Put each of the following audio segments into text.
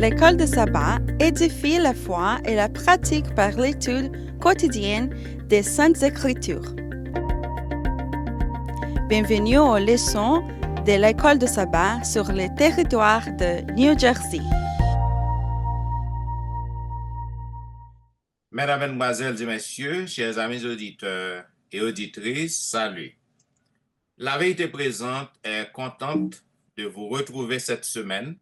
L'école de sabbat édifie la foi et la pratique par l'étude quotidienne des Saintes Écritures. Bienvenue aux leçons de l'école de sabbat sur le territoire de New Jersey. Mesdames, Mesdemoiselles et Messieurs, chers amis auditeurs et auditrices, salut. La Vérité Présente est contente de vous retrouver cette semaine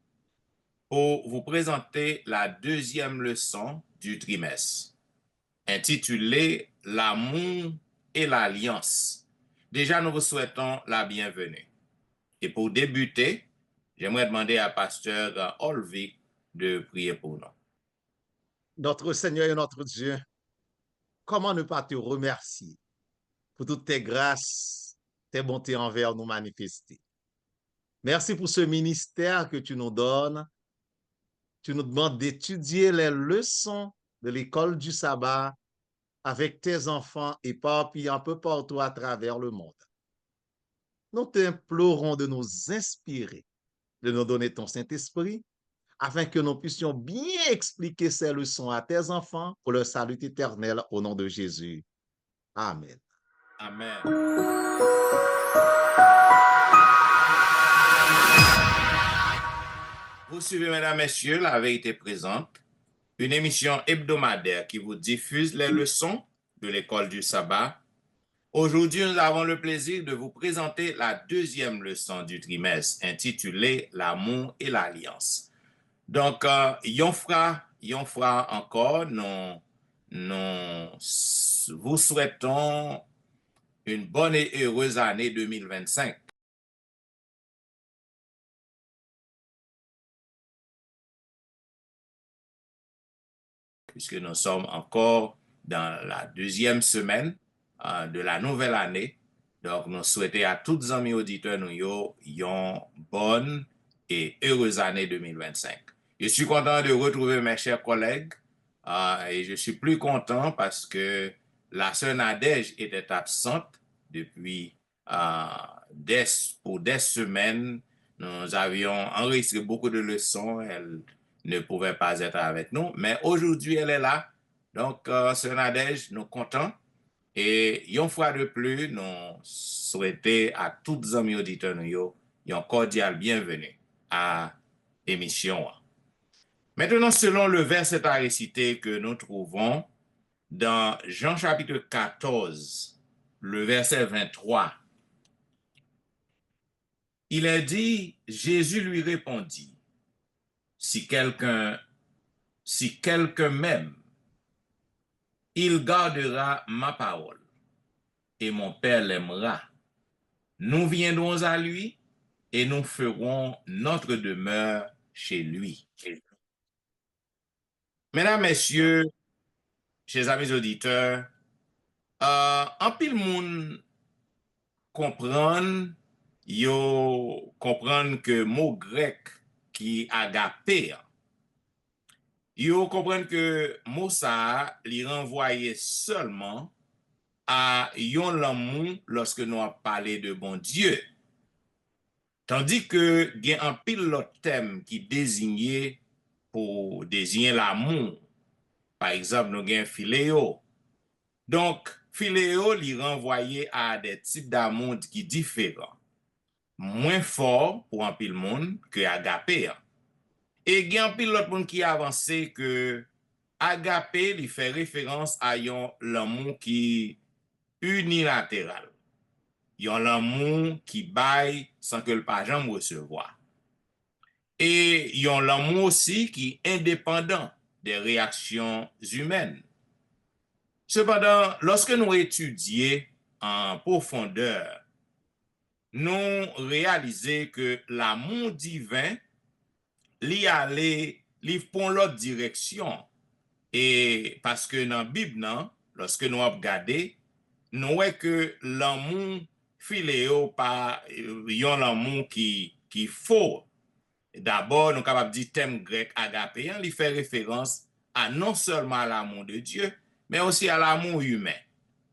pour vous présenter la deuxième leçon du trimestre, intitulée « L'amour et l'alliance ». Déjà, nous vous souhaitons la bienvenue. Et pour débuter, j'aimerais demander à Pasteur Olvik de prier pour nous. Notre Seigneur et notre Dieu, comment ne pas te remercier pour toutes tes grâces, tes bontés envers nous manifestées. Merci pour ce ministère que tu nous donnes. Tu nous demandes d'étudier les leçons de l'école du sabbat avec tes enfants éparpillés un peu partout à travers le monde. Nous t'implorons de nous inspirer, de nous donner ton Saint-Esprit, afin que nous puissions bien expliquer ces leçons à tes enfants pour leur salut éternel au nom de Jésus. Amen. Amen. Vous suivez, mesdames, messieurs, La Vérité Présente, une émission hebdomadaire qui vous diffuse les leçons de l'école du sabbat. Aujourd'hui, nous avons le plaisir de vous présenter la deuxième leçon du trimestre intitulée « L'amour et l'alliance ». Donc, yon fra encore, nous vous souhaitons une bonne et heureuse année 2025. Puisque nous sommes encore dans la deuxième semaine de la nouvelle année. Donc, nous souhaitons à tous les amis auditeurs une bonne et heureuse année 2025. Je suis content de retrouver mes chers collègues et je suis plus content parce que la sœur Nadège était absente depuis pour des semaines. Nous avions enregistré beaucoup de leçons. Elle ne pouvait pas être avec nous, mais aujourd'hui, elle est là. Donc, sœur Nadège, nous comptons. Et une fois de plus, nous souhaitons à tous les amis auditeurs une cordiale bienvenue à l'émission. Maintenant, selon le verset à réciter que nous trouvons dans Jean chapitre 14, le verset 23, il est dit, Jésus lui répondit, si quelqu'un m'aime, il gardera ma parole, et mon Père l'aimera. Nous viendrons à lui, et nous ferons notre demeure chez lui. Mesdames, Messieurs, chers amis auditeurs, en pile moun comprendre que mot grec qui agapé, yo comprendre que mot ça li renvoyait seulement à yon l'amour lorsque nous avons parlé de bon Dieu. Tandis que il y a un pile l'autre thème qui désignait pour désigner l'amour. Par exemple, nous avons philéo. Donc, philéo li renvoyait à des types d'amour qui différents. Moins fort pour un pile monde que agapé. Et il y a un pile l'autre monde qui a avancé que agapé li fait référence à l'amour qui unilatéral. Yon l'amour qui baille sans que le pas jamais recevoir. Et yon l'amour aussi qui est indépendant des réactions humaines. Cependant, lorsque nous étudions en profondeur, nous réalisons que l'amour divin li prend l'autre direction. Et parce que dans la Bible, lorsque nous regardons, nous voyons que l'amour philéo pas yon l'amour qui faux. D'abord, nous sommes capables de dire thème grec agapéen, il fait référence à non seulement à l'amour de Dieu, mais aussi à l'amour humain.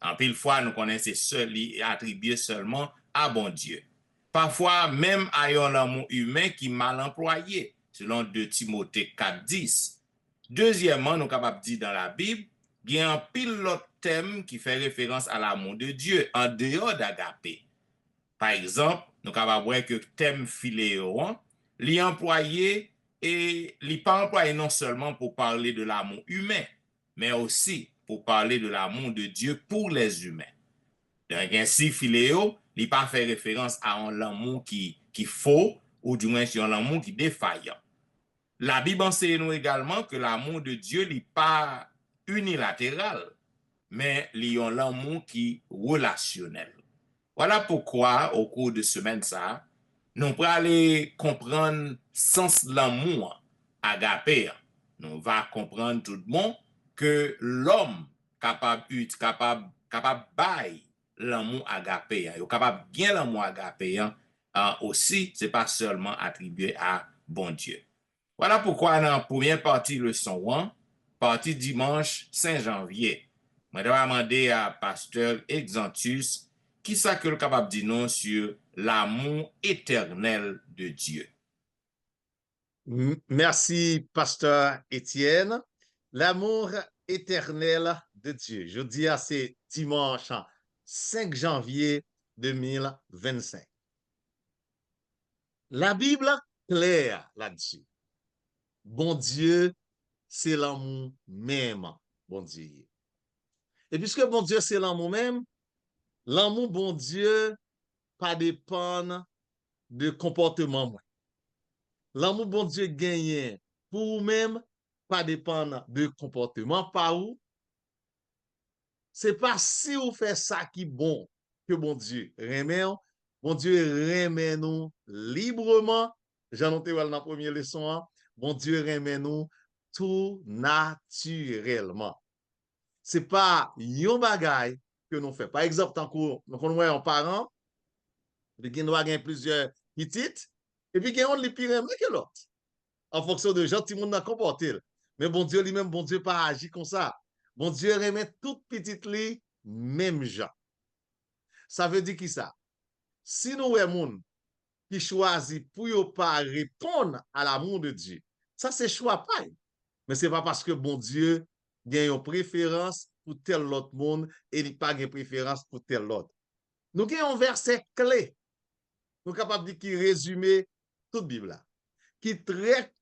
En pile fois, nous connaissons seul attribué seulement à bon Dieu. Parfois, même à l'amour humain qui est mal employé. selon 2 Timothée 4:10. Deuxièmement, nous capables de dire dans la Bible, il y a un pile l'autre thème qui fait référence à l'amour de Dieu en dehors d'agapé. Par exemple, nous capables de voir que thème philéo, l'y employé et l'y pas employé non seulement pour parler de l'amour humain, mais aussi pour parler de l'amour de Dieu pour les humains. Donc ainsi, philéo, l'y pas fait référence à un amour qui faux ou du moins sur un amour qui défaillant. La Bible enseigne nous également que l'amour de Dieu n'est pas unilatéral, mais il y a l'amour qui est relationnel. Voilà pourquoi, au cours de semaine ça, nous pourrons aller comprendre le sens de l'amour agapé. Nous allons comprendre tout le monde que l'homme capable bailler l'amour agapé, capable bien l'amour agapé aussi, c'est pas seulement attribué à bon Dieu. Voilà pourquoi dans la première partie leçon 1, partie dimanche 5 janvier, je vais demander à pasteur Exantus qui ça que le capable de dire non sur l'amour éternel de Dieu. Merci, pasteur Étienne. L'amour éternel de Dieu. Je dis à c'est dimanche 5 janvier 2025. La Bible claire là-dessus. Bon Dieu, c'est l'amour même, bon Dieu. Et puisque bon Dieu, c'est l'amour même, l'amour bon Dieu pas dépend de comportement. L'amour bon Dieu gagne pour vous-même, pas dépend de comportement. Par où? C'est pas si vous faites ça qui bon que bon Dieu remet. Bon Dieu remet nous librement. J'en noté dans la première leçon. Bon Dieu remet nous tout naturellement. C'est pas yon bagay que nous faisons. Par exemple, tant qu'on voit un parent, puis qu'il doit gagner plusieurs petites, et puis qu'il y a un qui pire que l'autre, en fonction de gens, tout le monde a comporté. Mais bon Dieu lui-même, bon Dieu pas agi comme ça. Bon Dieu remet toute petite li, même gens. Ça veut dire qui ça? Si nous avons qui choisit pour ne pas répondre à l'amour de Dieu, ça c'est choix pas. Mais c'est pas parce que bon Dieu a une préférence pour tel autre monde et il pas une préférence pour tel autre. Nous avons un verset clé. Nous sommes capables de dire qui résume toute Bible là, qui est très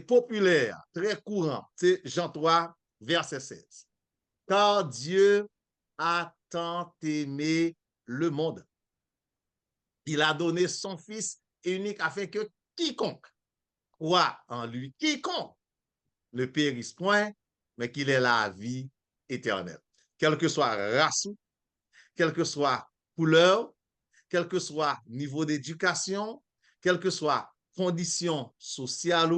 populaire, très courant. C'est Jean 3, verset 16. Car Dieu a tant aimé le monde. Il a donné son Fils unique afin que quiconque croit en lui, quiconque ne périsse point, mais qu'il ait la vie éternelle. Quelle que soit race, quelle que soit couleur, quel que soit niveau d'éducation, quelle que soit condition sociale,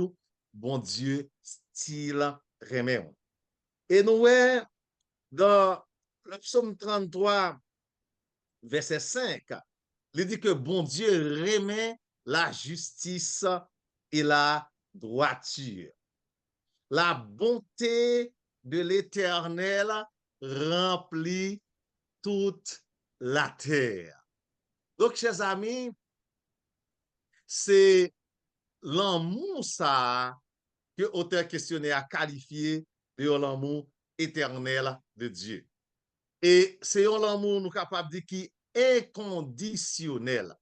bon Dieu, style remet. Et nous, dans le psaume 33, verset 5, il dit que bon Dieu remet la justice et la droiture. La bonté de l'Éternel remplit toute la terre. Donc, chers amis, c'est l'amour ça que l'auteur questionné a qualifié de l'amour éternel de Dieu. Et c'est un amour nous capable de dire qui est inconditionnel.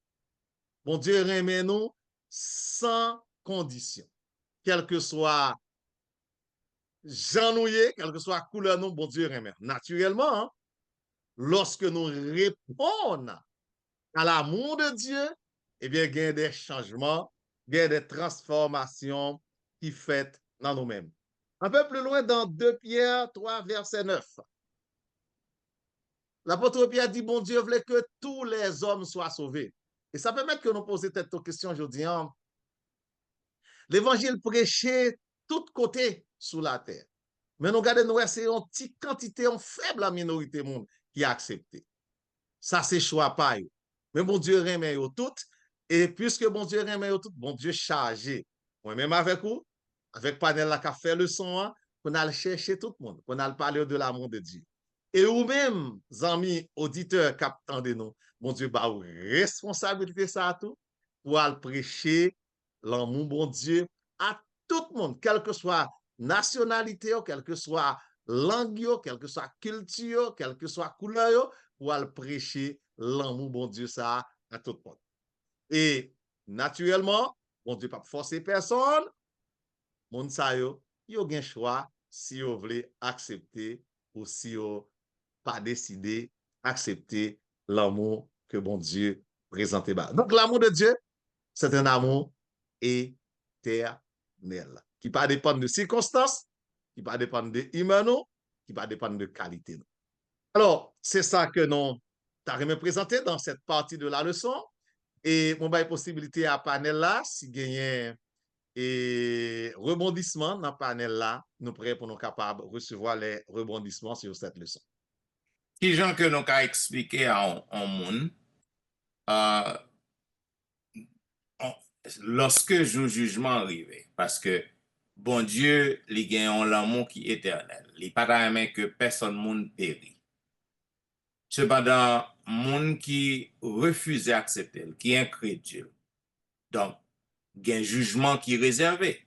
Bon Dieu remet nous sans condition. Quel que soit janouillé, quelle que soit couleur nous, bon Dieu remet. Naturellement, lorsque nous répondons à l'amour de Dieu, eh bien, il y a des changements, il y a des transformations qui faites dans nous-mêmes. Un peu plus loin, dans 2 Pierre 3, verset 9. L'apôtre Pierre dit, bon Dieu voulait que tous les hommes soient sauvés. Et ça permet que nous posions cette question aujourd'hui. L'évangile prêché tout côté sous la terre. Mais nous regardons, c'est une petite quantité, une faible minorité monde qui a accepté. Ça, c'est choix pas. Mais bon Dieu remet tout. Et puisque bon Dieu remet tout, bon Dieu chargé. Moi-même avec vous, avec panel là qui a fait le son, qu'on a chercher tout le monde, qu'on a parlé de l'amour de Dieu. Et vous-même, amis auditeurs qui attendent nous, bon Dieu, bah, responsabilité ça tout, pour aller prêcher l'amour bon Dieu à tout le monde, quelle que soit nationalité, quelle que soit langue, quelle que soit culture, quelle que soit couleur, pour aller prêcher l'amour, bon Dieu, ça à tout le monde. Et naturellement, bon Dieu, pas forcer personne, mon sa yo gen choix si vous voulez accepter ou si vous pas décidé accepter l'amour que bon Dieu présente. Donc l'amour de Dieu, c'est un amour éternel qui pas dépendre de circonstances, qui pas dépendre de humano, qui pas dépendre de qualité. Alors, c'est ça que nous t'avons présenté dans cette partie de la leçon. Et mon bail possibilité à panel là, si gagné et rebondissement dans le panel là, nous prêts pour nous capables de recevoir les rebondissements sur cette leçon. Qui gens que nous avons expliqué à un monde, euh, lorsque le jugement arrive, parce que bon Dieu, il gagne l'amour qui est éternel. Il n'est pas aimé que personne monde périt. Cependant, monde qui refuse d'accepter, qui est incrédule. Donc, il y a un jugement qui est réservé.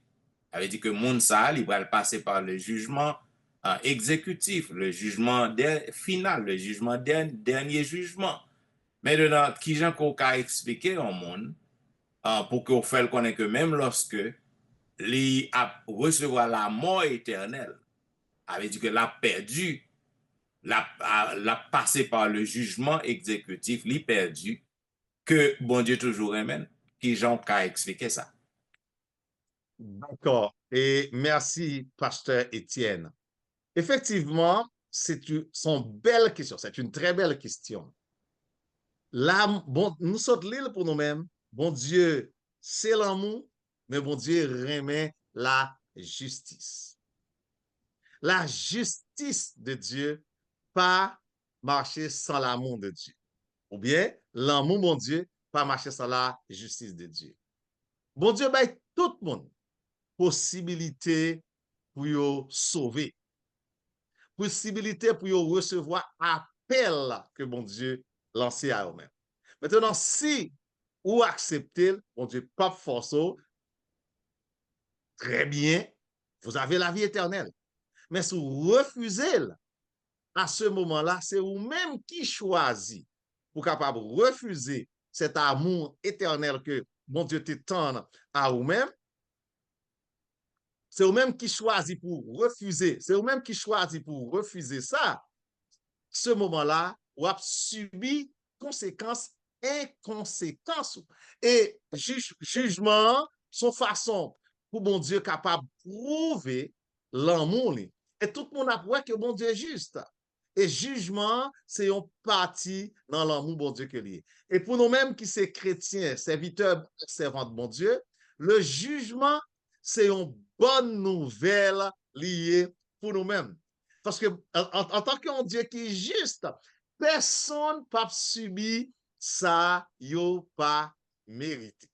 Ça veut dire que monde ça, il va passer par le jugement exécutif, le jugement final, le jugement dernier jugement. Maintenant, qui j'en qu'on a expliqué au monde pour qu'on fasse connaître que même lorsque il a recevoir la mort éternelle, ça veut dire que l'a perdu, l'a passé par le jugement exécutif, l'a perdu, que bon Dieu toujours aime. Qui j'en a expliqué ça. D'accord. Et merci, pasteur Étienne. Effectivement, sont belles questions. C'est une très belle question. Là, bon, nous sommes l'île pour nous-mêmes. Bon Dieu, c'est l'amour, mais bon Dieu remet la justice. La justice de Dieu, pas marcher sans l'amour de Dieu. Ou bien, l'amour, bon Dieu, pas marcher sans la justice de Dieu. Bon Dieu, ben, tout le monde, possibilité pour yo sauver. Possibilité pour yo recevoir appel que bon Dieu lancé à eux-mêmes. Maintenant, si ou acceptez, bon Dieu, pas force, très bien, vous avez la vie éternelle. Mais si vous refusez, à ce moment-là, c'est vous-même qui choisit pour capable refuser cet amour éternel que bon Dieu t'étend à vous-même. C'est vous-même qui choisit pour refuser. C'est vous-même qui choisit pour refuser ça. Ce moment-là, vous avez subi conséquences inconséquences. Et jugement, son façon pour bon Dieu capable de prouver l'amour. Et tout le monde a prouvé que bon Dieu est juste. Et jugement, c'est une partie dans l'amour bon Dieu que lié. Et pour nous-mêmes qui sommes chrétiens, serviteurs, servants de bon Dieu, le jugement, c'est une bonne nouvelle liée pour nous-mêmes. Parce que en tant qu'un Dieu qui est juste, personne n'a pas subi ça, yo pas mérité.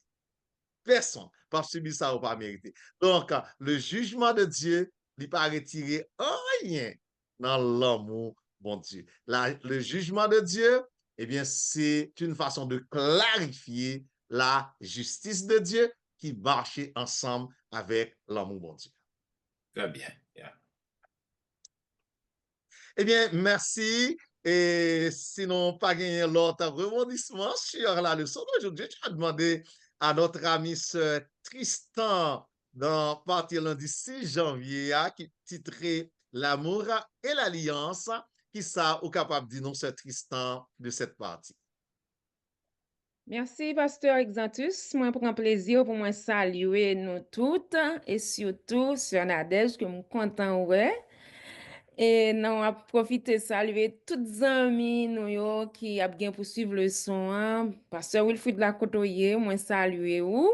Personne n'a pas subi ça ou pas mérité. Donc, le jugement de Dieu, il n'a pas retiré rien dans l'amour, bon Dieu. Le jugement de Dieu, eh bien, c'est une façon de clarifier la justice de Dieu qui marche ensemble avec l'amour, bon Dieu. Très bien. Yeah. Eh bien, merci. Et sinon, pas gagner l'autre rebondissement sur la leçon d'aujourd'hui, je vais demander à notre ami Sœur Tristan dans partie lundi 6 janvier qui titrait L'amour et l'alliance, qui ça ou capable de dire non, Sœur Tristan de cette partie. Merci, Pasteur Exantus. Moi, prends plaisir pour moi saluer nous toutes et surtout Sœur Nadège, que je suis content, ouais. Et nous avons profité de saluer toutes les amis nous qui ont bien pour suivre le son. Pasteur Wilfrid de la Cotoyer, moi saluer vous.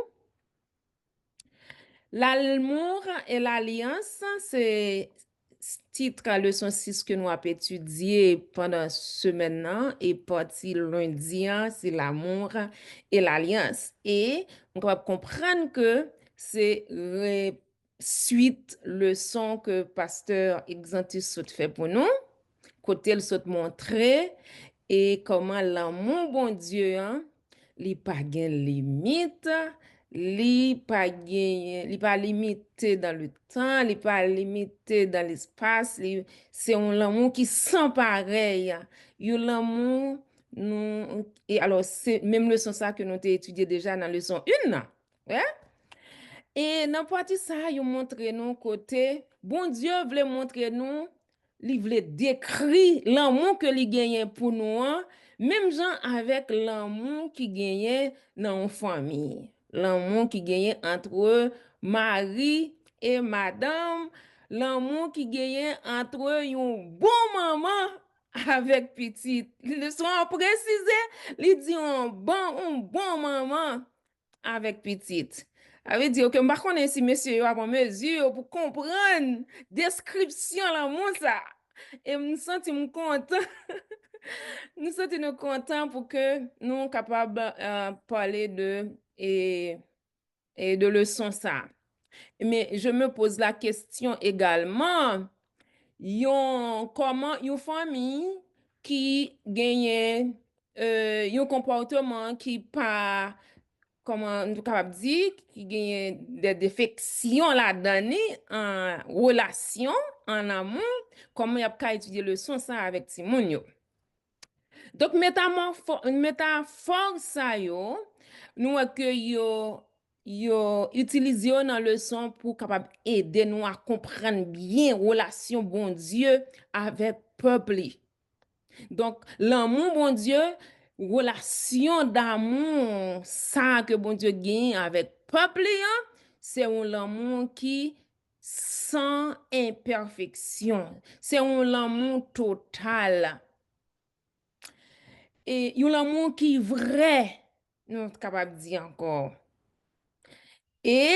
L'amour et l'alliance, c'est titre leçon 6 que nous avons étudié pendant ce maintenant et partie lundi, c'est l'amour et l'alliance. Et on va comprendre que c'est suite leçon que pasteur Exantus fait pour nous, côté le saute montrer et comment l'amour bon Dieu, il pas gain limite, li pas limité dans le temps, li pas limité dans l'espace, c'est un l'amour qui sans pareil. Yon l'amour nous et alors c'est même leçon ça que nous t'ai étudié déjà dans leçon 1. Ouais? Et dans partie ça, yon montre nous côté bon Dieu voulait montrer nous, li voulait décrire l'amour que li gagne pour nous, même gens avec l'amour qui gagne dans une famille, l'amour qui gagne entre mari et madame, l'amour qui gagne entre une bon maman avec petite. Le soin précisé, li dit un bon maman avec petite. Ça veut dire que je ne sais pas si monsieur a en mesure pour comprendre description l'amour ça. Et nous sentons content. Nous sommes contents pour que nous soyons capables de parler et de leçon ça. Mais je me pose la question également, comment une famille qui gagne un comportement qui pas comment nous capable dire qui gagne des défections là-dedans en relation en amour comment y a qu'à étudier leçon ça avec Timon yo. Donc métaphore ça yo nous que yo utilise yo dans leçon pour capable aider nous à comprendre bien relation bon Dieu avec peuple. Donc, l'amour, bon Dieu, relation d'amour, ça que bon Dieu gagne avec peuple, c'est un amour qui sans imperfection. C'est un amour total. Et un amour qui est vrai, nous sommes capables de dire encore. Et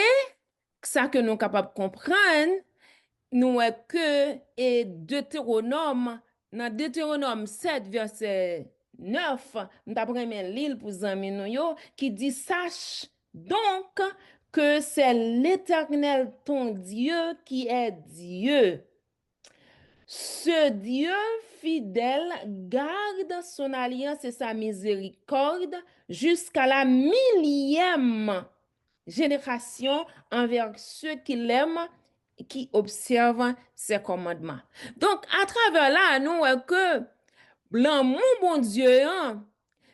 ça que nous sommes capables de comprendre, nous est que et Deutéronome, dans Deutéronome 7, verset 9, nous avons l'île pour zami nou yo, qui dit, sache donc que c'est l'Éternel ton Dieu qui est Dieu. Ce Dieu fidèle garde son alliance et sa miséricorde jusqu'à la 1000e génération envers ceux qui l'aiment et qui observent ses commandements. Donc, à travers là, nous voyons que l'amour, bon Dieu,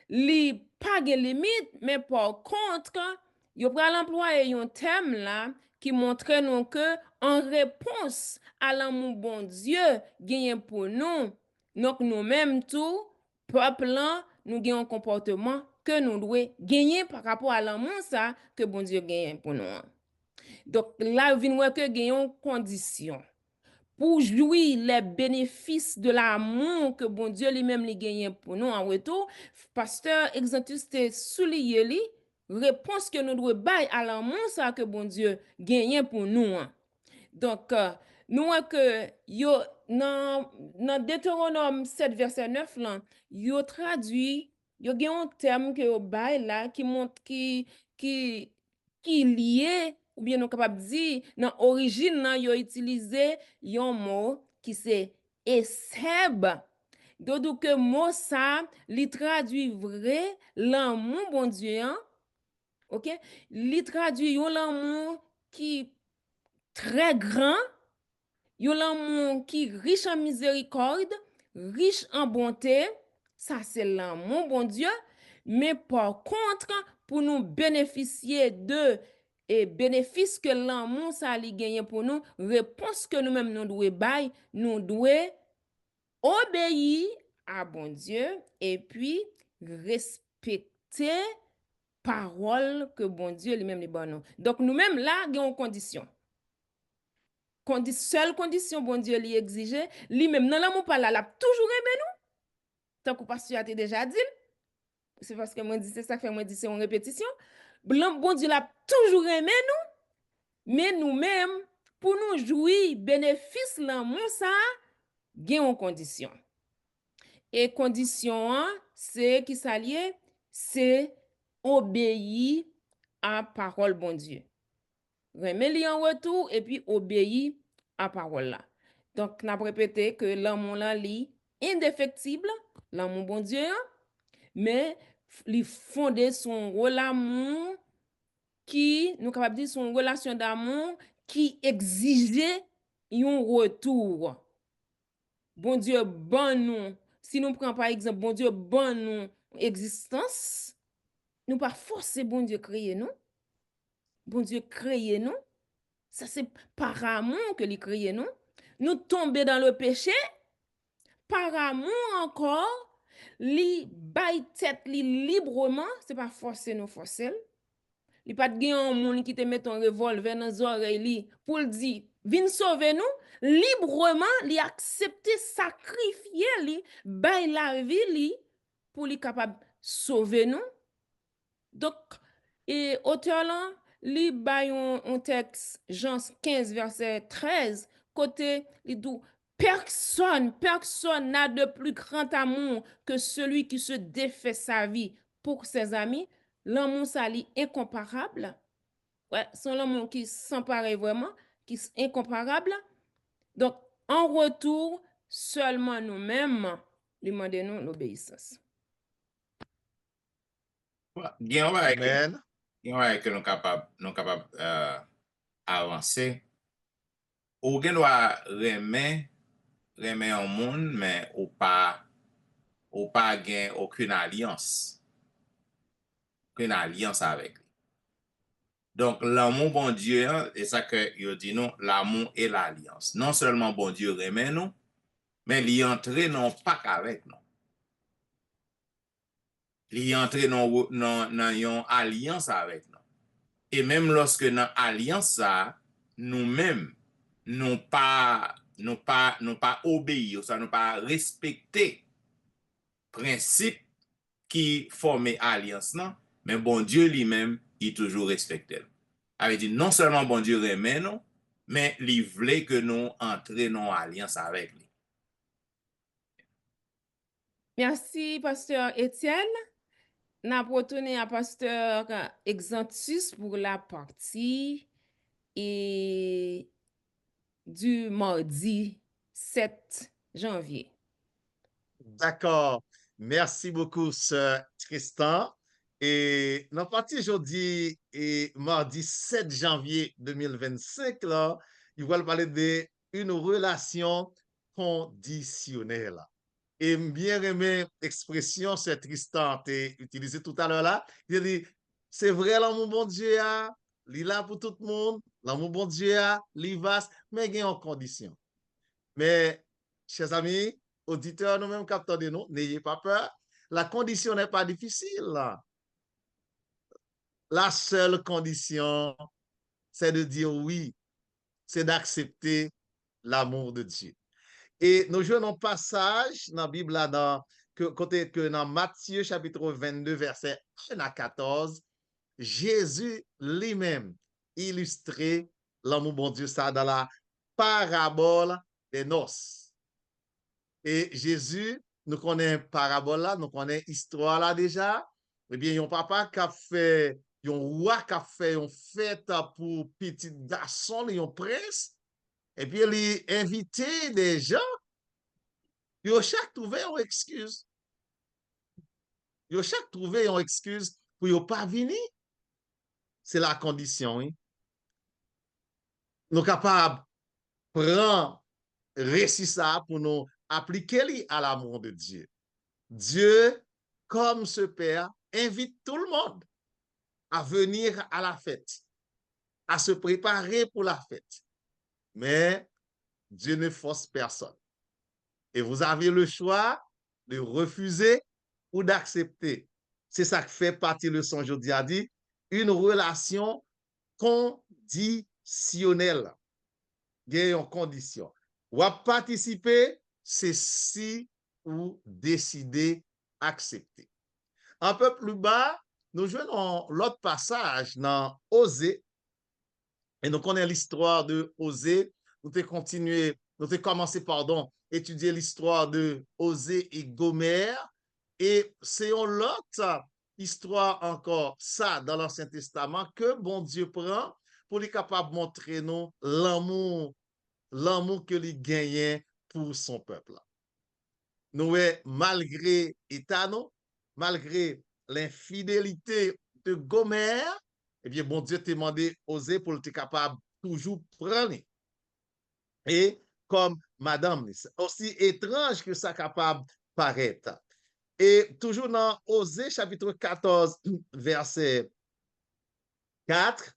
li pas de limite, mais par contre, il va l'employer un thème là qui montre nous que en réponse à l'amour bon Dieu gagne pour nous, donc nous-mêmes tout peuple là, nous gagnons un comportement que nous devons gagner par rapport à l'amour ça que bon Dieu gagne pour nous. Donc là, vient voir que gagnons condition pour jouir les bénéfices de l'amour que bon Dieu lui-même lui gagne pour nous en retour. Pasteur Exantus te souligné li réponse que nous devons bailler à l'amour ça que bon Dieu gagne pour nous. Donc nous que yo dans Deutéronome 7 verset 9 là, yo traduit yo gen un terme que yo bail là qui montre qui lié ou bien nous capable dire dans origine là yo utilisé un mot qui c'est eseb. Donc que mot ça li traduit vrai l'amour bon Dieu hein? OK, li traduit l'amour qui très grand, l'amour qui riche en miséricorde, riche en bonté, ça c'est l'amour bon Dieu, mais par contre pour nous bénéficier de et bénéfice que l'amour ça li gagne pour nous, réponse que nous-mêmes nous devons bailler, nous devons obéir à bon Dieu et puis respecter parole que bon Dieu lui-même li bon nous. Donc nous-mêmes là gagne une condition. Seule condition bon Dieu lui exige, lui-même dans l'amour pas là, l'a toujours aimé nous. Tant que pasteur a déjà dit, c'est parce que moi dit c'est ça fait moi dit c'est une répétition. Bon Dieu l'a toujours aimé nous, mais nous-mêmes pour nous jouir bénéfice l'amour ça, gagne une condition. Et condition c'est qui s'allie, c'est obéir à parole bon Dieu. Remet en retour et puis obéir à parole là. Donc n'a répété que l'amour là li indéfectible, l'amour bon Dieu, mais li fondé son rôle l'amour qui, nous capable dire, son relation d'amour qui exigeait un retour. Bon Dieu, bon nous. Si nous prenons par exemple, bon Dieu, bon nous existence, nous pas forcer bon Dieu créer nous. Bon Dieu créer nous. Ça c'est par amour que lui créer nous. Nous tomber dans le péché, par amour encore, li bay tête li librement, c'est pas forcer nous forcer. Li pas de gen un monde qui te met un revolver dans les oreilles li pour le dire vin sauver nous librement li accepter sacrifier li bay la vie li pour li capable sauver nous. Donc et auteur là li bay un texte Jean 15 verset 13 côté li dit personne n'a de plus grand amour que celui qui se défait sa vie pour ses amis. L'amour ça li incomparable. Ouais, c'est l'amour qui s'empare vraiment, qui est incomparable. Donc, en retour, seulement nous-mêmes, demandons l'obéissance. Gen wè Amen. que nous capables avancer. Ou gen wè remen un monde, mais ou pas gen aucune alliance. Aucune alliance avec. Donc, l'amour bon Dieu, c'est ça que yo dit nous, l'amour et l'alliance. Non seulement bon Dieu remet nous, mais il entre non pas avec nous. Il entre non yon alliance avec nous. Et même lorsque dans alliance ça, nous-mêmes, nous pas obéir, ça nous pas respecter principe qui forme alliance non, mais bon Dieu lui-même, il toujours respecte. Avait dit non seulement bon Dieu remet nous, mais il voulait que nous entrions en alliance avec lui. Merci, pasteur Étienne. N'a retourné à pasteur Exantus pour la partie et du mardi 7 janvier. D'accord. Merci beaucoup, Sir Tristan. Et nous parti aujourd'hui et mardi 7 janvier 2025, là, il va parler d'une relation conditionnelle. Et bien aimé l'expression Sir Tristan t'a utilisé tout à l'heure là. Il dit, c'est vrai l'amour bon Dieu a, il est là pour tout le monde, l'amour bon Dieu a, il vaste, mais il y a une condition. Mais, chers amis, auditeurs, nous-mêmes capteurs de nous, n'ayez pas peur. La condition n'est pas difficile. Là. La seule condition, c'est de dire oui, c'est d'accepter l'amour de Dieu. Et nous jouons un passage dans la Bible, là, dans Matthieu chapitre 22, verset 1 à 14, Jésus lui-même illustrait l'amour bon Dieu ça dans la parabole des noces. Et Jésus, nous connaissons parabole là, nous connaissons histoire là déjà. Eh bien, yon papa qui a fait, yon roi qui a fait une fête pour petit garçon, yon prince. Et puis, il a invité des gens. Yon chaque trouvé une excuse. Yon chaque trouvé une excuse pour yon pas venir. C'est la condition. Hein? Nous sommes capables de prendre récit ça pour nous appliquer à l'amour de Dieu. Dieu, comme ce Père, invite tout le monde à venir à la fête, à se préparer pour la fête. Mais Dieu ne force personne. Et vous avez le choix de refuser ou d'accepter. C'est ça que fait partie de leçon aujourd'hui a dit, une relation conditionnelle. Il y a une condition. Ou à participer, c'est si ou décider accepter. Un peu plus bas, nous jouons l'autre passage dans Osée. Et nous connaissons l'histoire de Osée. Nous avons commencé, étudier l'histoire de Osée et Gomer. Et c'est une autre histoire encore, ça, dans l'Ancien Testament, que bon Dieu prend pour être capable de montrer nous l'amour qu'il gagne pour son peuple. Nous, malgré État, malgré l'infidélité de Gomer, eh bien, bon Dieu t'a demandé oser pour être capable toujours prendre. Et comme madame, c'est aussi étrange que ça capable paraître. Et toujours dans Osée chapitre 14, verset 4,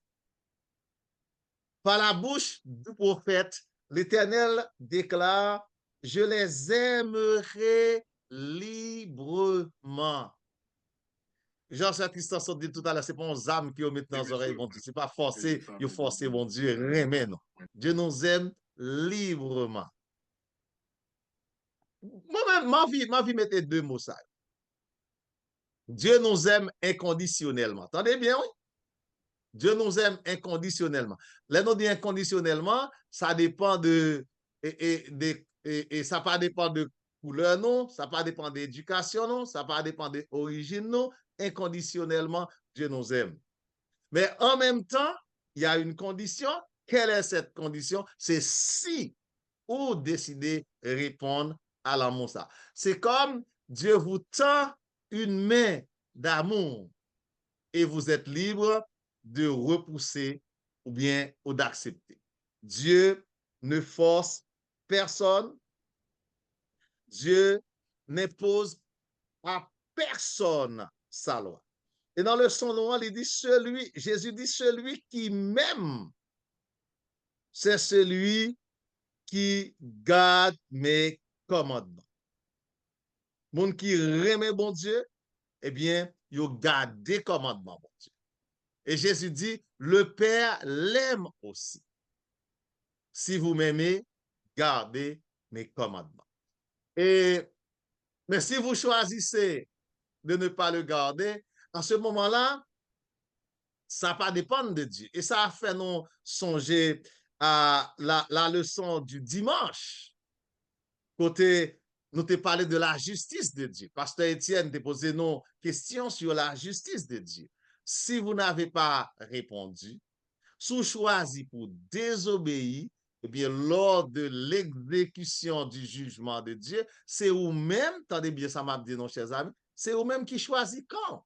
par la bouche du prophète, l'Éternel déclare, je les aimerai librement. Jean-Jacques Christophe dit tout à l'heure, c'est pas aux âmes qui ont mis dans les oreilles, bon Dieu. C'est pas forcé, il forcé, bon Dieu, remet, non. Dieu nous aime librement. Moi-même, ma vie mettait deux mots ça. Dieu nous aime inconditionnellement. Attendez bien, oui? Dieu nous aime inconditionnellement. Là, nous dit inconditionnellement, ça dépend et ça pas dépend de couleur, non, ça pas dépend d'éducation, non, ça pas dépend d'origine, non. Inconditionnellement, Dieu nous aime. Mais en même temps, il y a une condition. Quelle est cette condition? C'est si vous décidez de répondre à l'amour. Ça. C'est comme Dieu vous tend une main d'amour et vous êtes libre de repousser ou bien ou d'accepter. Dieu ne force personne. Dieu n'impose à personne sa loi. Et dans le son noir, il dit Jésus dit celui qui m'aime, c'est celui qui garde mes commandements. Moun qui remet bon Dieu, eh bien, il garde des commandements bon Dieu. Et Jésus dit, le Père l'aime aussi. Si vous m'aimez, gardez mes commandements. Mais si vous choisissez de ne pas le garder, en ce moment-là, ça va dépendre de Dieu. Et ça a fait nous songer à la leçon du dimanche. Côté, nous te parlé de la justice de Dieu. Pasteur Étienne te posé nos questions sur la justice de Dieu. Si vous n'avez pas répondu, sous choisi pour désobéir, eh bien, lors de l'exécution du jugement de Dieu, c'est vous-même, attendez bien, ça m'a dit, non, chers amis, c'est vous-même qui choisit quand.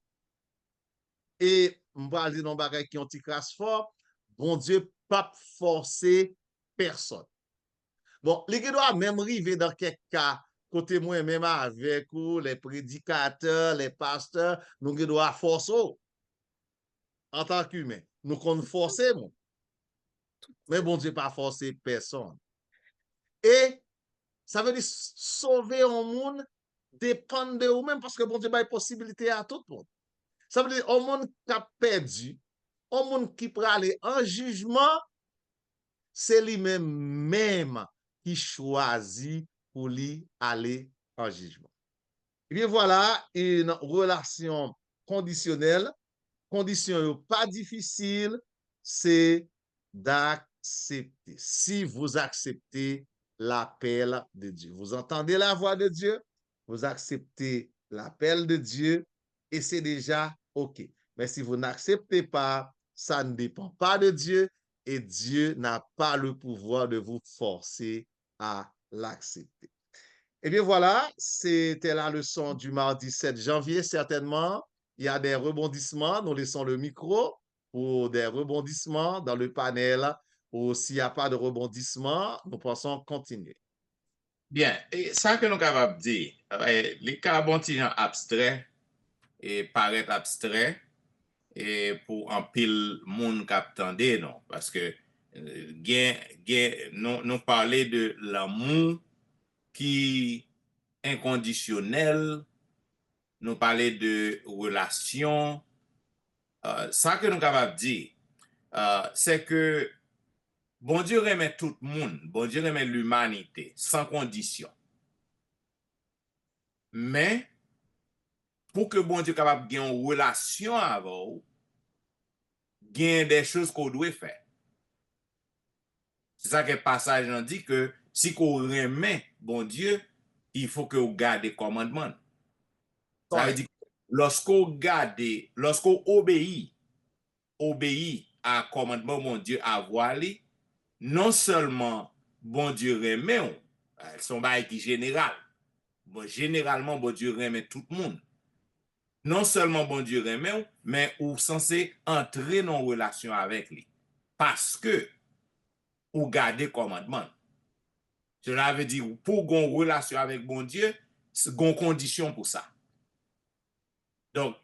Et, on va dire dans bagay qui ont ti crasse fort, bon Dieu, pas forcer personne. Bon, les doit même arriver dans quelques cas, côté moi, même avec ou les prédicateurs, les pasteurs, nous doit forcer en tant qu'humain. Nous qu'on forcer, mais bon Dieu, pas forcer personne. Et ça veut dire sauver un monde dépend de vous-même parce que bon Dieu a une possibilité à tout le monde. Ça veut dire un monde qui a perdu, un monde qui peut aller en jugement, c'est lui-même qui choisit pour lui aller en jugement. Et bien voilà une relation conditionnelle. Condition pas difficile, c'est d'accepter. Si vous acceptez l'appel de Dieu, vous entendez la voix de Dieu, vous acceptez l'appel de Dieu et c'est déjà OK. Mais si vous n'acceptez pas, ça ne dépend pas de Dieu et Dieu n'a pas le pouvoir de vous forcer à l'accepter. Eh bien voilà, c'était la leçon du mardi 7 janvier, certainement. Il y a des rebondissements, nous laissons le micro pour des rebondissements dans le panel ou s'il n'y a pas de rebondissement, nous pensons continuer. Bien, et ça que nous sommes capables de dire, les cas bontillant abstraits et paraît abstrait et pour un pile monde captandé, non, parce que nous parler de l'amour qui inconditionnel, nous parler de relations. Ça que nous sommes capables de dire, c'est que bon Dieu remet tout le monde, bon Dieu remet l'humanité, sans condition. Mais, pour que bon Dieu capable de gagner une relation avec vous, il y a des choses qu'on doit faire. C'est ça que le passage en dit que si vous remet bon Dieu, il faut que vous gardez les commandements. Ça veut dire que lorsqu'on obéit à commandement bon Dieu à voiler, non seulement bon Dieu remet, son bail qui général. Bon, généralement, bon Dieu remet tout le monde. non seulement bon Dieu remet, mais ou censé entrer dans une relation avec lui. Parce que ou garder commandement. Cela veut dire pour une relation avec bon Dieu, c'est une condition pour ça. Donc,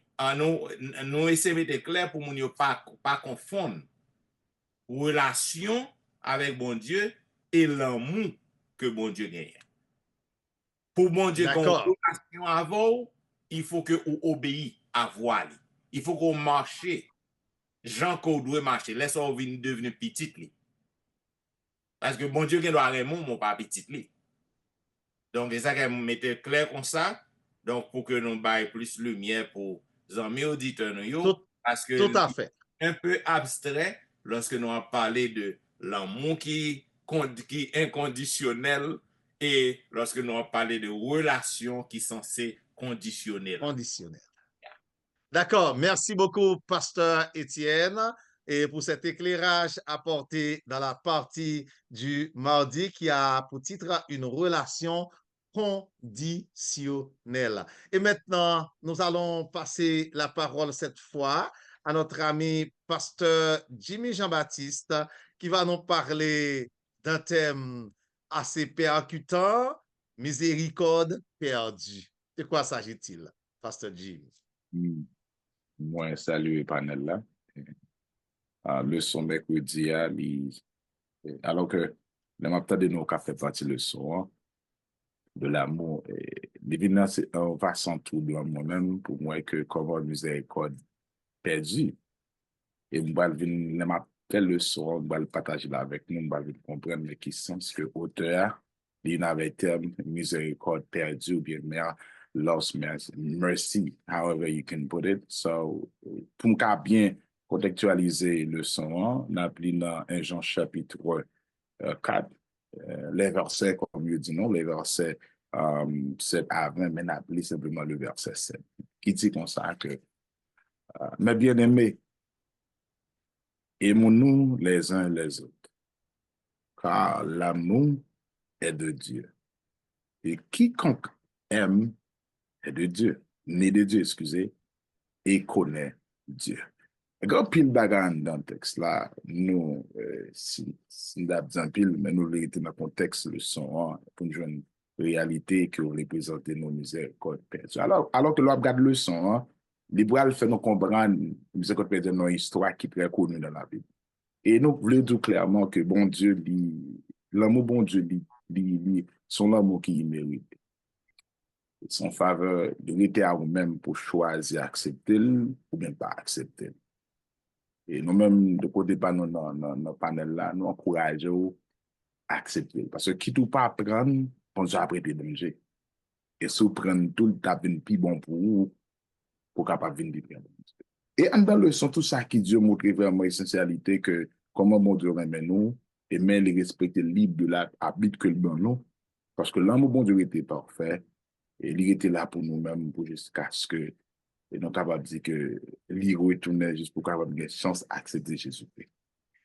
nous essayons d'être clair pour ne pas confondre relation avec bon Dieu et l'amour que bon Dieu gagne. Pour bon Dieu qu'on D'accord. relation avec, il faut que vous obéissez à voix. Il faut qu'on marche. Jean qu'on doit marcher. Laisse-nous devenir petit. Parce que bon Dieu qui doit aimer mon pas petit. Donc, c'est ça qu'elle mettait clair comme ça. Donc, pour que nous baillons plus lumière pour les amis auditeurs, parce que Tout à fait. un peu abstrait lorsque nous avons parlé de l'amour qui est inconditionnel et lorsque nous avons parlé de relations qui sont censées conditionnelles. Conditionnel. D'accord. Merci beaucoup, Pasteur Étienne, et pour cet éclairage apporté dans la partie du mardi qui a pour titre une relation conditionnelle. Et maintenant, nous allons passer la parole cette fois à notre ami Pasteur Jimmy Jean-Baptiste qui va nous parler d'un thème assez percutant, miséricorde perdue. De quoi s'agit-il, Pasteur Jimmy? Moi, salut panel là. Leçon mercredi, alors que le matin de nous a fait partie leçon de l'amour. L'évidemment, c'est un vaste trouble moi-même pour moi que comment miséricorde perdue. Et je vais faire leçon, je vais le partager là avec nous, je vais comprendre qui sens que auteur, il avait terme miséricorde perdue ou bien lost mercy, however you can put it. So, pour me bien contextualiser le son, on a appelé dans 1 Jean chapitre 4, les versets, comme je dis non, les versets 7 à 20, mais on a appelé simplement le verset 7, qui dit comme ça que, mes bien-aimés, aimons-nous les uns les autres, car l'amour est de Dieu. Et quiconque aime est de Dieu, né de Dieu, excusez, et connaît Dieu. Quand pile bagarre dans le texte là, nous, si nous avons pile, mais nous l'étions dans le contexte le son, pour une jeune réalité que représente nos miséricordes perdues. Alors que l'on regarde le son, l'Hébreu fait nous comprendre miséricorde perdue dans une histoire qui est très connue dans la Bible. Et nous voulons dire clairement que bon Dieu, l'amour bon Dieu, son amour qui mérite. Son faveur de rester à vous-même pour choisir accepter ou bien pas accepter. Et nous-mêmes, de côté pas dans le panel là, nous encourageons à accepter. Parce que qui tout pas prendre, on doit prêter danger. Et si vous prenez tout le temps plus bon pour vous, pour capable venir de danger. Et dans le leçon, tout ça qui Dieu montre vraiment essentialité que comment mon Dieu remet nous, et même les respecter libre de l'arbitre que le bon nous. Parce que l'amour bon Dieu était parfait. Et il était là pour nous-mêmes, pour jusqu'à ce que nous sommes capables de dire que l'il retourne juste pour avoir une chance d'accepter Jésus-Christ.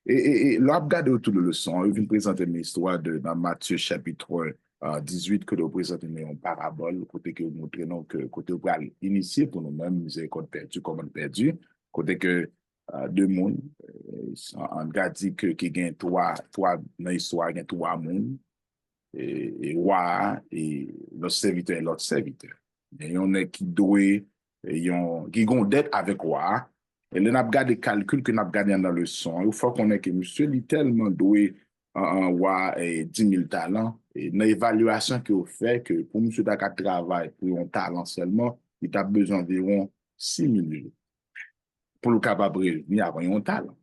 Et là, regardez autour de la leçon, il vient présenter une histoire dans Matthieu chapitre 18, que nous présentons une parabole, côté que nous montrons que côté où on initié pour nous-mêmes, miséricorde perdue, comment perdue, côté que deux mondes, on a dit que il y a trois dans l'histoire, il y a trois mondes. Et roi et l'autre serviteur et l'autre serviteur. Et il y en a qui doivent, qui ont dette avec roi. Et là, on a regardé le calcul que nous avons regardé dans le son. Il faut qu'on ait que monsieur lui tellement doué un roi et 10 000 talents. Et dans l'évaluation qu'il fait, que pour monsieur qui travaille pour un talent seulement, il a besoin d'environ 6 000 euros pour le capable de revenir avant un talent.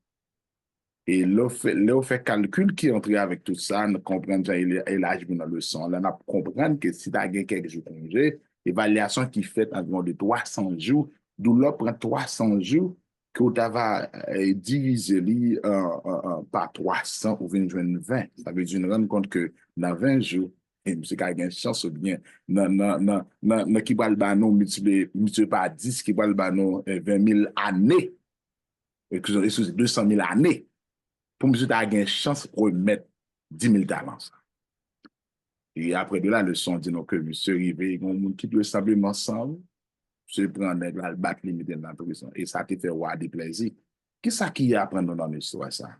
Et là, on fait calcul qui entre avec tout ça, on comprend que il a dans le son. Là, on comprend que si tu as quelques jours de congé, l'évaluation qui fait environ de 300 jours, d'où là, prend 300 jours, que tu vas diviser par 300 ou 20. Ça veut dire nous rendre compte que dans 20 jours, et M. qui a une chance ou bien, qui va le banon, multiplié par 10, qui va le banon 20 000 années, excusez, 200 000 années. Pour monsieur tu as une chance pour remettre 10 000 talents. Et après de là, le son dit que monsieur arrivé, on quitte le simplement ensemble, se prend nèg la, le bat li mette dans prison. Et ça te fait voir des plaisirs. Qui ça qui apprend dans l'histoire ça?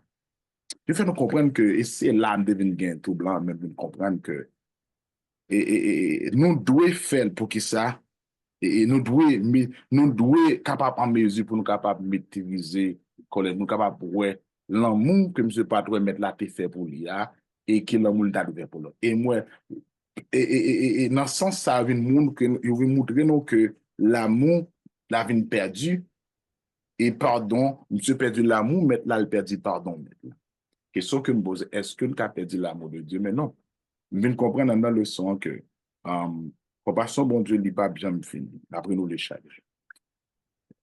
Je fais nous comprendre que, et c'est là que devine gain tout blanc, même nous comprendre que, et nous devons faire pour que ça, et nous devons capable en mesure pour nous capable maîtriser, nous capable ouais, l'amour que monsieur Patrouille mettre là, te fait pour lui, et que l'amour t'a fait pour l'autre. Et moi, et dans ce sens, ça vient monde que il veut montrer nous que l'amour, la vie perdu, et pardon, monsieur perdu l'amour, maintenant il perdu pardon. Maintenant. Question que me pose, est-ce que nous avons perdu l'amour de Dieu? Mais non. Nous venons comprendre dans la leçon que compassion, bon Dieu, n'est pas bien fini. Après nous, les charges.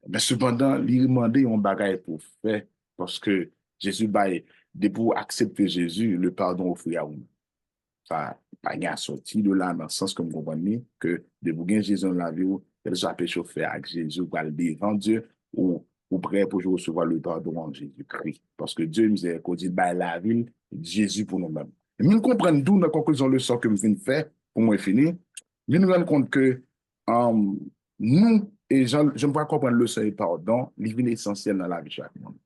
Mais cependant, il demande un bagage pour faire parce que Jésus, pour accepter Jésus, le pardon offert à vous. Ça n'a pas sorti de là dans le sens que vous comprenez que de vous gagner Jésus dans la vie, elle soit péché faire avec Jésus, pour aller devant Dieu ou prêt pour recevoir le pardon en Jésus-Christ. Parce que Dieu nous a dit, la ville, Jésus pour nous-mêmes. Et nous comprenons d'où la conclusion le sort que nous venons de faire, pour moi finir, nous nous rendons compte que nous, et je ne peux pas comprendre le sort et pardon, il est essentiel dans la vie de chaque monde.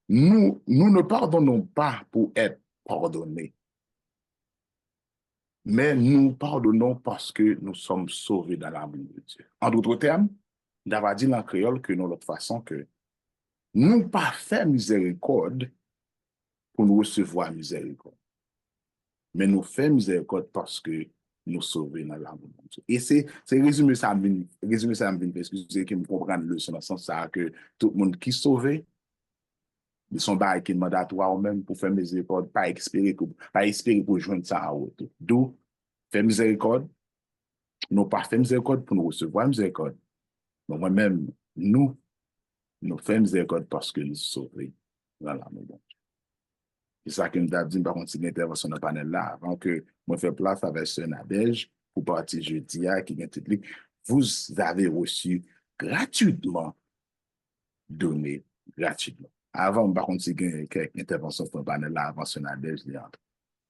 Nous ne pardonnons pas pour être pardonnés. Mais nous pardonnons parce que nous sommes sauvés dans l'amour de Dieu. En d'autres termes, d'avoir dit en créole que de l'autre façon que nous pas fait miséricorde pour nous recevoir miséricorde. Mais nous faisons miséricorde parce que nous sauvés dans l'amour de Dieu. Et c'est résumé ça, excusez que me comprendre le sens dans le sens ça que tout le monde qui est sauvé, ils sont pas qui demandent à toi ou même pour faire miséricorde, pas espérer pour joindre ça à autre. D'où faire miséricorde, nous pas faire miséricorde pour nous recevoir miséricorde. Mais moi-même, nous faisons miséricorde parce que nous sommes sauvés dans l'amour de Dieu. C'est ça que nous avons dit, par contre, c'est l'intervention dans le panel là, avant que moi fasse place avec ce Nadège pour partir jeudi, qui vient tout lui. Vous avez reçu gratuitement, donné gratuitement. Avant, par contre, c'est quelques interventions dans le panel là, avant ce Nadège.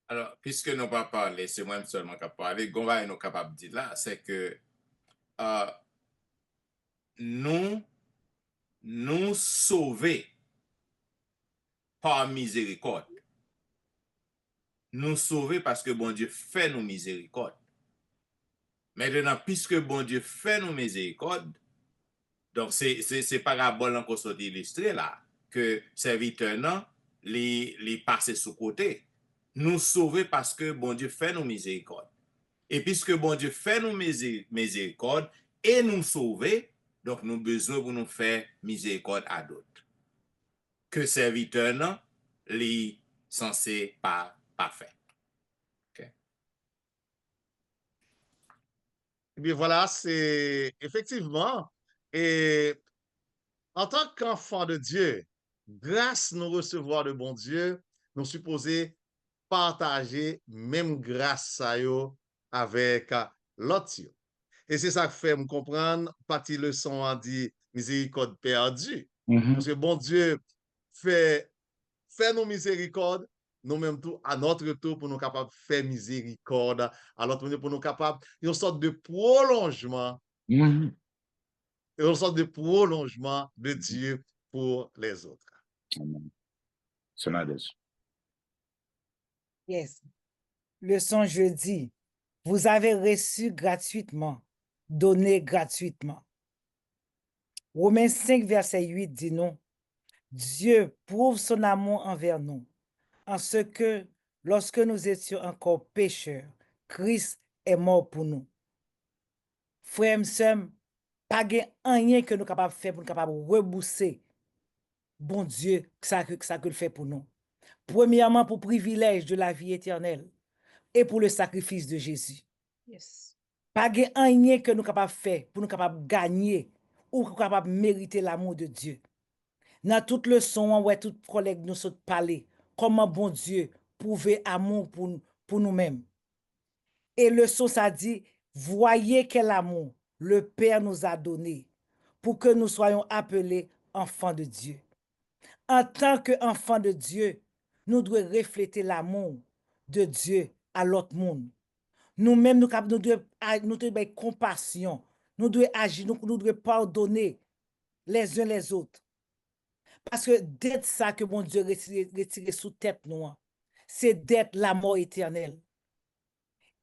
Alors, puisque nous n'avons pas parlé, c'est moi seulement qui a parlé, ce qu'on va être capable de dire là, c'est que nous sauver par miséricorde. Nous sauver parce que bon Dieu fait nous miséricorde. Maintenant, puisque bon Dieu fait nous miséricorde, donc c'est parabole encore sorti illustré là, que serviteur non, les passer sous côté. Nous sauver parce que bon Dieu fait nous miséricorde. Et puisque bon Dieu fait nous miséricorde et nous sauver, donc nous besoin pour nous faire miséricorde à d'autres. Que serviteur non, les censé pas fait. Okay. Et bien voilà, c'est effectivement, et en tant qu'enfant de Dieu, grâce nous recevoir de bon Dieu, nous supposons partager même grâce à eux avec l'autre. Et c'est ça que fait me comprendre, partie leçon a dit miséricorde perdue. Parce que bon Dieu fait nous miséricorde, nous-mêmes tout à notre tour pour nous capables de faire miséricorde, à l'autre pour nous capables, une sorte de prolongement, une sorte de prolongement de Dieu pour les autres. Yes. Leçon jeudi. Vous avez reçu gratuitement, donné gratuitement. Romains 5, verset 8 dit non. Dieu prouve son amour envers nous, en ce que, lorsque nous étions encore pécheurs, Christ est mort pour nous. Frères et sœurs, pas rien que nous capables de faire pour nous capables de rebousser bon Dieu, ça que le fait pour nous. Premièrement, pour privilège de la vie éternelle et pour le sacrifice de Jésus. Yes. Pas rien que nous capables de faire pour nous capables de gagner ou capables de mériter l'amour de Dieu. Dans toute leçon, ouais, tout collègue nous saute parler comment bon Dieu prouver amour pour nous-mêmes. Et leçon ça dit, voyez quel amour le Père nous a donné pour que nous soyons appelés enfants de Dieu. En tant qu'enfants de Dieu, nous devons refléter l'amour de Dieu à l'autre monde. Nous-mêmes, nous devons compassion, nous devons agir, nous devons pardonner les uns les autres. Parce que d'être ça que mon Dieu retire sous tête nous, c'est d'être la mort éternelle.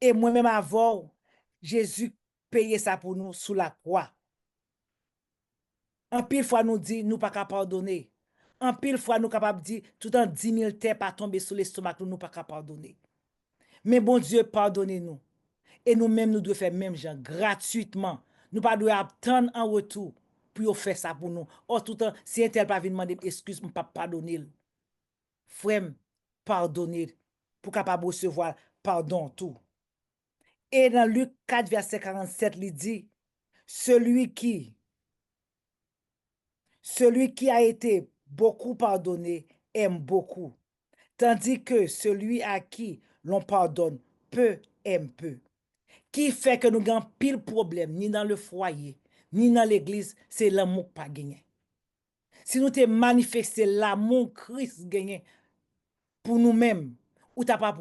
Et moi-même avant, Jésus payait ça pour nous sous la croix. En pile fois nous dit, nous pas qu'à pardonner. En pile fois nous capable dire, tout en 10 000 terres pas tomber sur l'estomac, nous pas qu'à pardonner. Mais bon Dieu, pardonnez-nous. Et nous-mêmes, nous devons faire même genre, gratuitement. Nous pas devons attendre en retour pour faire ça pour nous. Or, tout le temps, si un tel pas vient demander excuse, je ne peux pas pardonner. Frère, pardonnez pour capable recevoir pardon tout. Et dans Luc 4, verset 47, il dit, celui qui a été beaucoup pardonné aime beaucoup, tandis que celui à qui l'on pardonne peu aime peu. Qui fait que nous avons pile problème, ni dans le foyer, ni dans l'église, c'est l'amour pas gagné. Si nous te manifesté l'amour Christ gagné pour nous-mêmes, ou t'as pas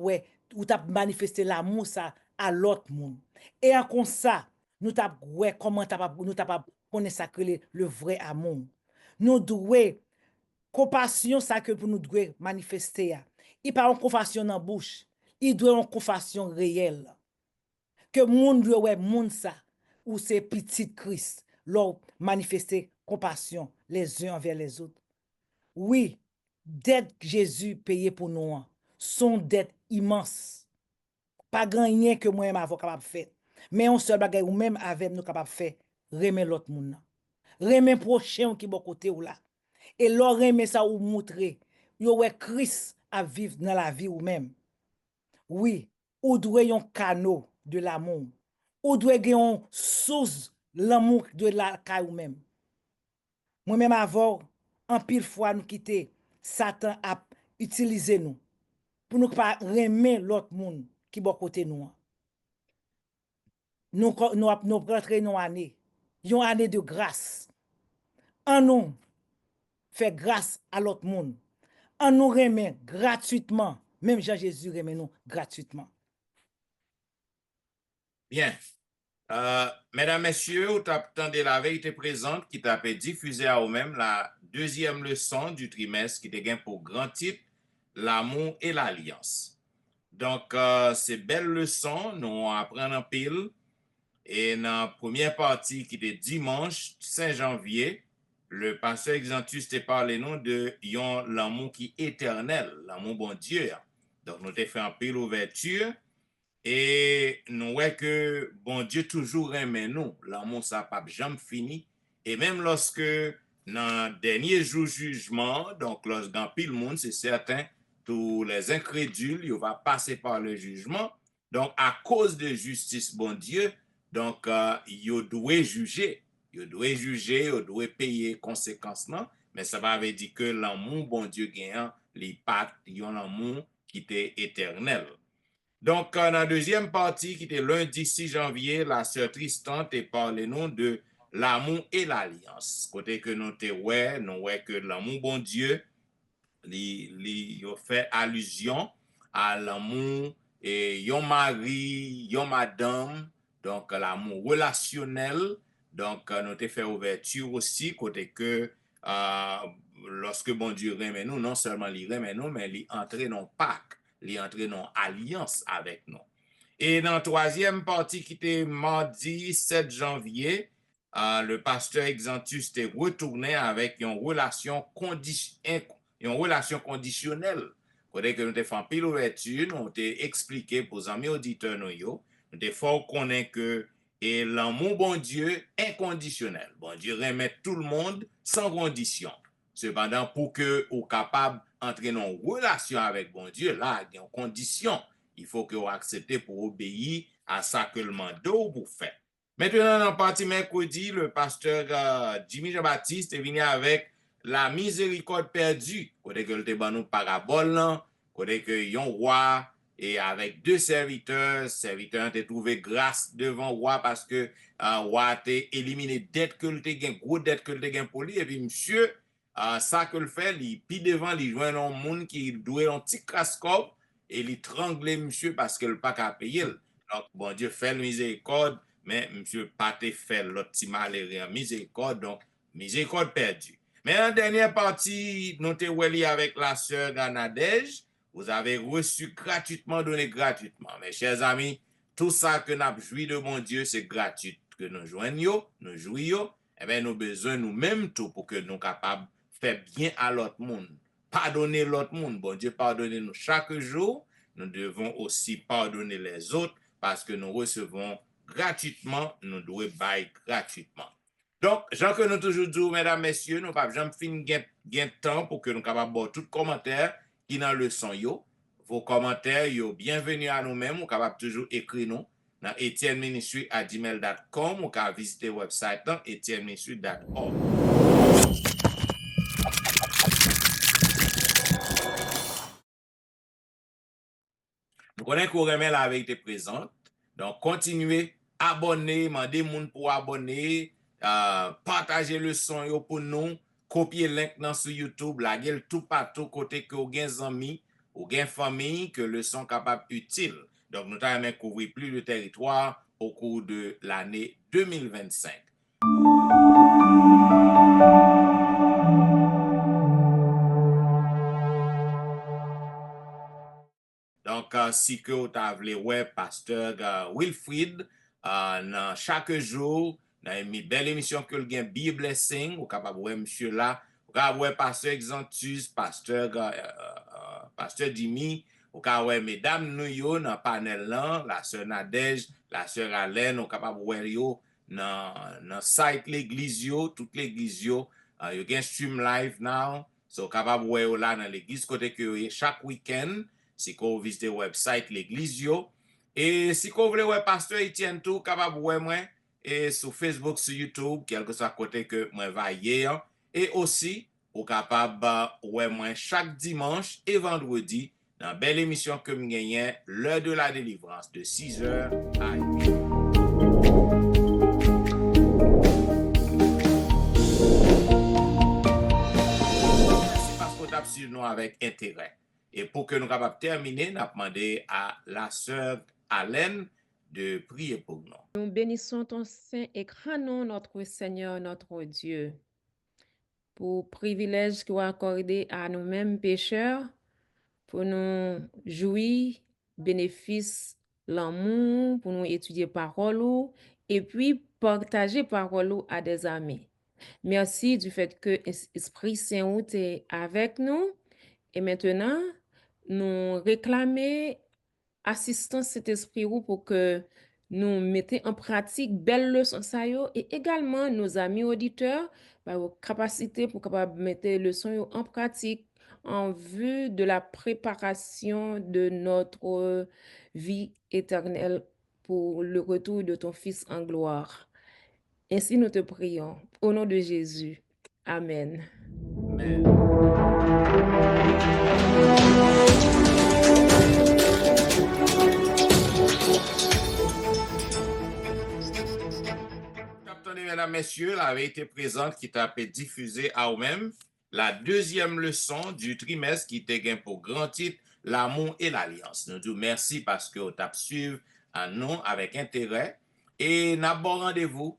ou t'as manifesté l'amour ça à l'autre monde. Et en comme ça, nous t'as comment nous t'as pas connaître ça que le vrai amour. Nous devons compassion ça que pour nous devons manifester. Il pas une compassion dans bouche, il doit une compassion réelle. Que moun doit ouais moun ça ou c'est petit Christ leur manifester compassion les uns envers les autres. Oui, dette Jésus payé pour nous, son dette immense. Pas grand rien que moi-même avons capable faire. Mais on seul bagay ou même avec nous capable faire, remet l'autre moun. Remet prochain qui bon côté ou là. Et leur remet ça ou montrer, yo ouais Christ à vivre dans la vie ou même. Oui, ou doit yon canot de l'amour. Ou doit yon source l'amour de la caille ou même. Moi-même avant, en pile fois nous quitter, Satan a utilisé nous pour nous pas remettre l'autre monde qui bon côté nous. Nous rentrer une année de grâce. En nous fait grâce à l'autre monde. En nous remet gratuitement. Même Jean-Jésus remet nous gratuitement. Bien. Mesdames, Messieurs, vous attendez la vérité présente qui t'a diffusé à vous-même la deuxième leçon du trimestre qui était pour grand titre, l'amour et l'alliance. Donc, ces belles leçons, nous apprenons en pile. Et dans la première partie qui était dimanche 5 janvier, le pasteur Exantus t'a parlé nous de l'amour qui est éternel, l'amour bon Dieu. Donc, nous t'ai fait un pile ouverture. Et nous voyons que bon Dieu toujours aime nous. L'amour, ça n'a pas jamais fini. Et même lorsque dans le dernier jour jugement, donc lorsqu'en pile monde, c'est certain, tous les incrédules, ils vont passer par le jugement. Donc, à cause de justice, bon Dieu, donc, ils doivent juger. Ils doivent juger, ils doivent payer conséquences. Mais ça va dire que l'amour, bon Dieu, gagnant, les pactes, ils ont l'amour qui est éternel. Donc, dans la deuxième partie, qui était lundi 6 janvier, la sœur Tristan t'a parlé nous de l'amour et l'alliance. Côté que nous voyons que l'amour bon Dieu, il fait allusion à l'amour et yon mari, yon madame, donc l'amour relationnel. Donc, nous t'ai fait ouverture aussi, côté que lorsque bon Dieu remet nous, non seulement il remet nous, mais il entre dans le pacte. Il entre dans alliance avec nous. Et dans la troisième partie qui était mardi 7 janvier, le pasteur Exantus était retourné avec une relation conditionnelle. Quand que nous avons fait un pile ouverture, nous avons expliqué pour les amis auditeurs, nous avons fort connaître que l'amour bon Dieu inconditionnel. Bon Dieu remet tout le monde sans condition. Cependant, pour que vous capable d'entrer dans une relation avec bon Dieu, là, il y a une condition. Il faut que vous acceptez pour obéir à ça que le mandat vous fait. Maintenant, dans la partie mercredi, le pasteur Jimmy Jean-Baptiste est venu avec la miséricorde perdue. Côté que le débat nous parabole, côté que yon roi et avec deux serviteurs ont trouvé grâce devant roi parce que roi a éliminé dette que le gain, gros dette que le gain pour lui, et puis monsieur, ça que le fait, il puis devant, il joint un monde qui doit un petit cascope et il trangle monsieur parce que le pas qu'à payer. Donc, bon Dieu fait le miséricorde, mais monsieur pas te fait l'autre petit malheureux en miséricorde, donc miséricorde perdue. Mais en dernière partie, nous te relié avec la sœur Ganadège, vous avez reçu gratuitement, donné gratuitement. Mes chers amis, tout ça que nous avons joui de mon Dieu, c'est gratuit. Que nous joignons, nous jouions, eh bien, nous avons besoin nous-mêmes tout pour que nous soyons capables de faire bien à l'autre monde. Pardonner l'autre monde. Bon Dieu, pardonnez-nous chaque jour. Nous devons aussi pardonner les autres parce que nous recevons gratuitement, nous devons bailler gratuitement. Donc, Jean que nous toujours dit, mesdames, messieurs, nous pas jamais fin gain temps pour que nous capables de tout commentaire qui dans le son yo. Vos commentaires, yo, bienvenue à nous-mêmes, nous capable toujours écrire nous dans etienneministry@gmail.com ou qu'à visiter le website etienneministry.org. Nous connaissons qu'on remet la vérité présente. Donc, continuez, abonnez, demandez moun pour abonner, partagez le son yo pour nous, copiez le link dans sur YouTube, la gueule tout partout côté que vous avez amis ou une famille que le son capable utile. Donc, nous allons couvrir plus de territoire au cours de l'année 2025. Donc, si que vous avez web pasteur Wilfrid, dans chaque jour, dans une belle émission que le Be Blessing, vous capable voir monsieur là, vous capable voir pasteur Exantus, pasteur Dimi, vous capable voir mesdames nous yo dans panel là, la sœur Nadège, la sœur Alain, vous capable voir yo dans site l'église yo, toute l'église yo, you can stream live now, so capable voir là dans l'église côté que chaque week-end. Si vous visitez le website l'église yo. Et si vous voulez voir pasteur Etienne tout, capable voir moi et sur Facebook, sur YouTube, quel que soit côté que moi va hier. Et aussi, vous capable voir moi chaque dimanche et vendredi dans une belle émission que nous gagnons, l'heure de la délivrance, de 6h à 8h. Merci parce que vous avez suivi nous avec intérêt. Et pour que nous capables terminer, nous avons demandé à la sœur Alain de prier pour nous. Nous bénissons ton saint et grand nom, notre Seigneur, notre Dieu, pour privilège que tu as accordé à nous-mêmes pécheurs, pour nous jouir, bénéfice, l'amour, pour nous étudier parole et puis partager parole à des amis. Merci du fait que l'Esprit Saint est avec nous et maintenant, nous réclamer assistance cet esprit pour que nous mettions en pratique belles leçons ça yo, et également nos amis auditeurs capacité pour capable mettre les leçons en pratique en vue de la préparation de notre vie éternelle pour le retour de ton Fils en gloire. Ainsi nous te prions au nom de Jésus. Amen. Amen. Mesdames, messieurs, la vérité présente qui t'a été diffusée à vous-même, la deuxième leçon du trimestre qui t'a gagné pour grand titre, l'amour et l'alliance. Nous disons merci parce que vous t'avez suivi à nous avec intérêt et nous avons rendez-vous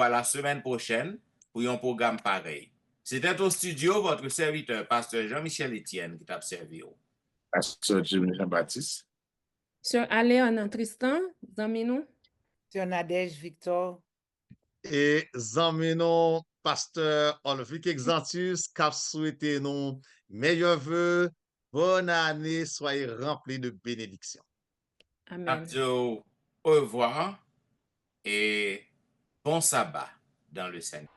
à la semaine prochaine pour un programme pareil. C'était au studio votre serviteur, pasteur Jean-Michel Etienne, qui t'a servi. Pasteur Jean-Baptiste. Sœur Aléon Tristan, Zamino. Sœur Nadège Victor. Et Zamino, pasteur Olvic Exantus, qui souhaité nous meilleurs vœux, bonne année, soyez remplis de bénédictions. Amen. Au revoir et bon sabbat dans le Seigneur.